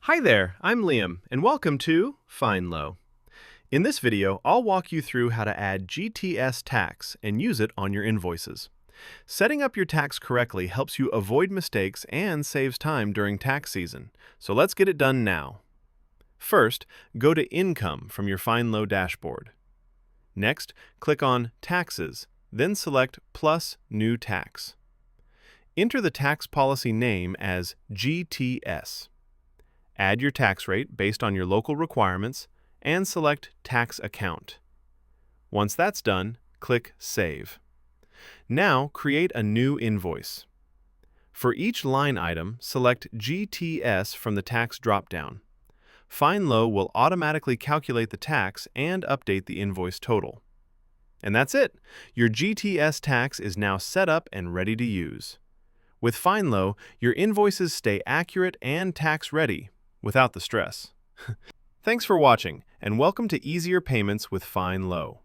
Hi there, I'm Liam, and welcome to Fynlo. In this video, I'll walk you through how to add GTS tax and use it on your invoices. Setting up your tax correctly helps you avoid mistakes and saves time during tax season, so let's get it done now. First, go to Income from your Fynlo dashboard. Next, click on Taxes, then select Plus New Tax. Enter the tax policy name as GTS. Add your tax rate based on your local requirements, and select Tax Account. Once that's done, click Save. Now create a new invoice. For each line item, select GTS from the tax dropdown. Fynlo will automatically calculate the tax and update the invoice total. And that's it! Your GTS tax is now set up and ready to use. With Fynlo, your invoices stay accurate and tax-ready, without the stress. Thanks for watching, and welcome to Easier Payments with Fynlo.